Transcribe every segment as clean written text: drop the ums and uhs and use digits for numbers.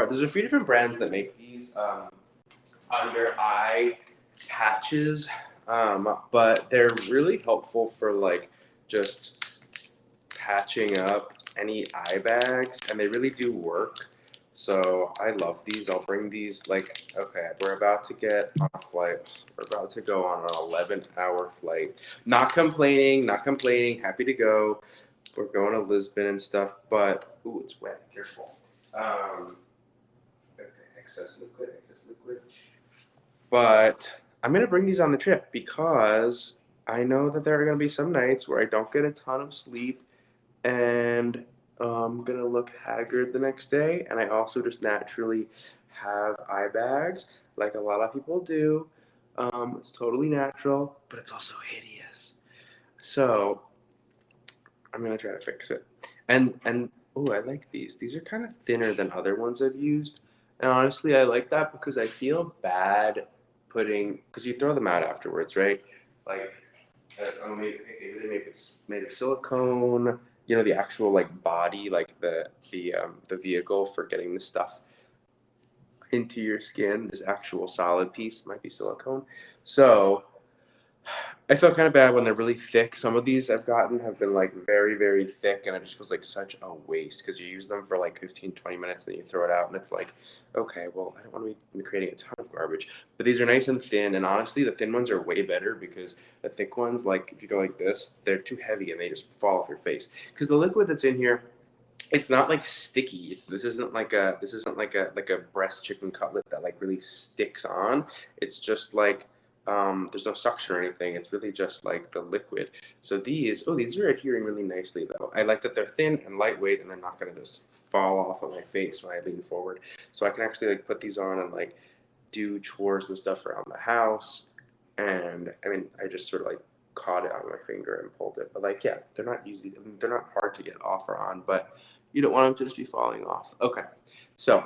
There's a few different brands that make these under eye patches, but they're really helpful for like just patching up any eye bags, and they really do work. So I love these. I'll bring these like, okay, we're about to get on a flight. We're about to go on an 11-hour flight. Not complaining, not complaining. Happy to go. We're going to Lisbon and stuff, but ooh, it's wet. Careful. Okay, excess liquid, excess liquid. But I'm gonna bring these on the trip because I know that there are gonna be some nights where I don't get a ton of sleep and I'm gonna look haggard the next day, and I also just naturally have eye bags like a lot of people do. It's totally natural, but it's also hideous. So I'm gonna try to fix it. And oh, I like these. These are kind of thinner than other ones I've used, and honestly, I like that because I feel bad putting because you throw them out afterwards, right? Like, maybe they made of silicone. You know, the actual like body, like the vehicle for getting the stuff into your skin. This actual solid piece might be silicone. So I felt kind of bad when they're really thick. Some of these I've gotten have been like very, very thick, and it just feels like such a waste because you use them for like 15, 20 minutes, then you throw it out, and it's like, okay, well, I don't want to be creating a ton of garbage. But these are nice and thin, and honestly, the thin ones are way better because the thick ones, like if you go like this, they're too heavy and they just fall off your face. Because the liquid that's in here, it's not like sticky. This isn't like a breast chicken cutlet that like really sticks on. It's just like there's no suction or anything. It's really just like the liquid. So these are adhering really nicely though. I like that they're thin and lightweight, and they're not gonna just fall off of my face when I lean forward. So I can actually like put these on and like do chores and stuff around the house. And I mean, I just sort of like caught it on my finger and pulled it. But like, yeah, they're not easy. I mean, they're not hard to get off or on, but you don't want them to just be falling off. Okay, so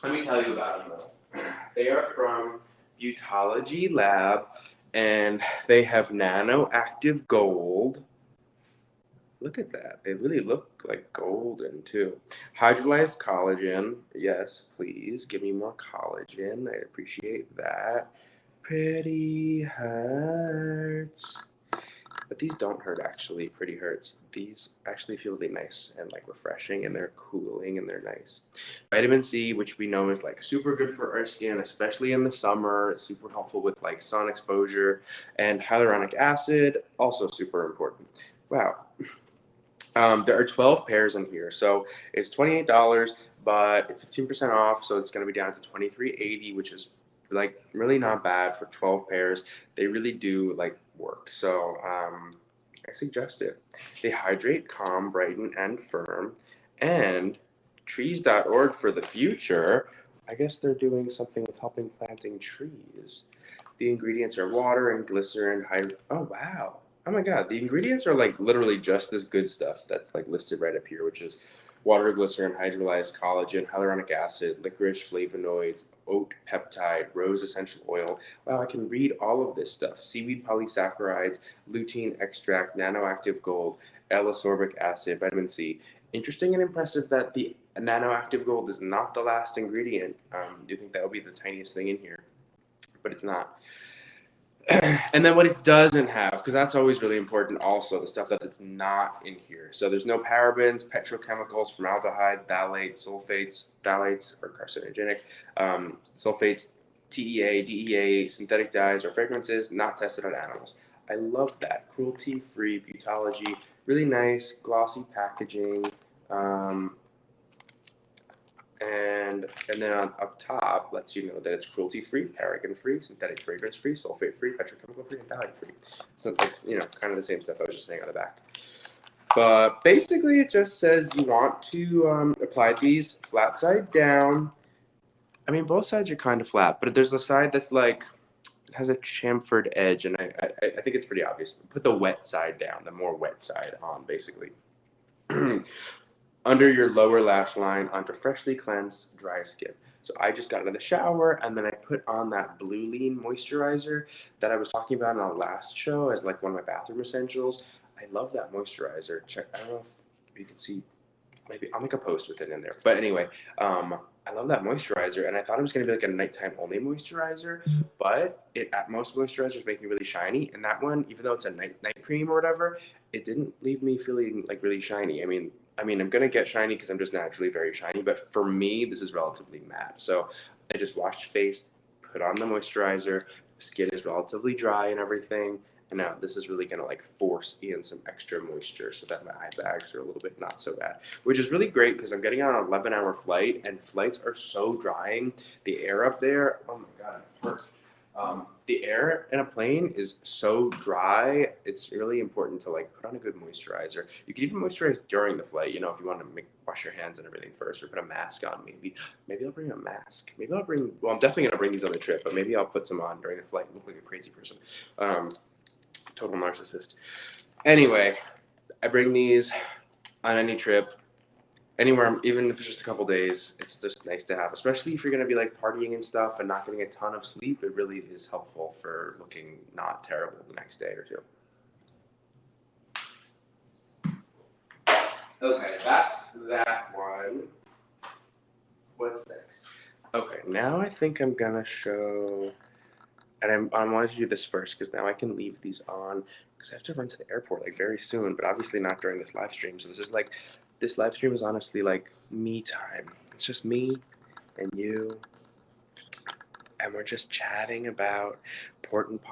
let me tell you about them. They are from Beautology Lab, and they have nano active gold. Look at that. They really look like golden too. Hydrolyzed collagen. Yes, please give me more collagen. I appreciate that. Pretty hurts. But these don't hurt actually. Pretty hurts. These actually feel really nice and like refreshing, and they're cooling and they're nice. Vitamin C, which we know is like super good for our skin, especially in the summer. It's super helpful with like sun exposure. And hyaluronic acid, also super important. Wow. There are 12 pairs in here, so it's $28, but it's 15% off, so it's going to be down to $23.80, which is like really not bad for 12 pairs. They really do like work, so I suggest it. They hydrate, calm, brighten, and firm. And trees.org for the future. I guess they're doing something with helping planting trees. The ingredients are water and glycerin. Oh wow. Oh my god, the ingredients are like literally just this good stuff that's like listed right up here, which is water, glycerin, hydrolyzed collagen, hyaluronic acid, licorice flavonoids, oat peptide, rose essential oil. Wow, I can read all of this stuff. Seaweed polysaccharides, lutein extract, nanoactive gold, L-ascorbic acid, vitamin C. Interesting and impressive that the nanoactive gold is not the last ingredient. You think that would be the tiniest thing in here, but it's not. And then what it doesn't have, because that's always really important also, the stuff that's not in here. So there's no parabens, petrochemicals, formaldehyde, phthalates, sulfates. Phthalates are carcinogenic. Sulfates, TEA, DEA, synthetic dyes, or fragrances not tested on animals. I love that. Cruelty-free Beautology. Really nice, glossy packaging. Um, and then up top lets you know that it's cruelty-free, paraben-free, synthetic fragrance-free, sulfate-free, petrochemical-free, and phthalate-free. So, kind of the same stuff I was just saying on the back. But basically, it just says you want to apply these flat side down. I mean, both sides are kind of flat, but there's a side that's like has a chamfered edge, and I think it's pretty obvious. Put the wet side down, the more wet side on, basically. Under your lower lash line onto freshly cleansed, dry skin. So I just got out of the shower, and then I put on that Blue Lean moisturizer that I was talking about in our last show as like one of my bathroom essentials. I love that moisturizer. I don't know if you can see. Maybe I'll make a post with it in there. But anyway, I love that moisturizer, and I thought it was gonna be like a nighttime only moisturizer, but most moisturizers make me really shiny, and that one, even though it's a night cream or whatever, it didn't leave me feeling like really shiny. I mean, I'm gonna get shiny because I'm just naturally very shiny, but for me, this is relatively matte. So I just washed face, put on the moisturizer, skin is relatively dry and everything, and now this is really gonna like force in some extra moisture so that my eye bags are a little bit not so bad, which is really great because I'm getting on an 11-hour flight and flights are so drying. The air up there, oh my god, it hurts. The air in a plane is so dry. It's really important to like put on a good moisturizer. You can even moisturize during the flight. You know, if you want to wash your hands and everything first, or put a mask on. Maybe I'll bring a mask. Maybe I'll bring. Well, I'm definitely gonna bring these on the trip, but maybe I'll put some on during the flight and look like a crazy person. Um, Total narcissist. Anyway, I bring these on any trip, anywhere, even if it's just a couple days. It's just nice to have, especially if you're gonna be like partying and stuff and not getting a ton of sleep. It really is helpful for looking not terrible the next day or two. Okay, that's that one. What's next? Okay, now I think I'm gonna show, and I wanted to do this first because now I can leave these on because I have to run to the airport like very soon, but obviously not during this live stream. So this live stream is honestly like me time. It's just me and you, and we're just chatting about important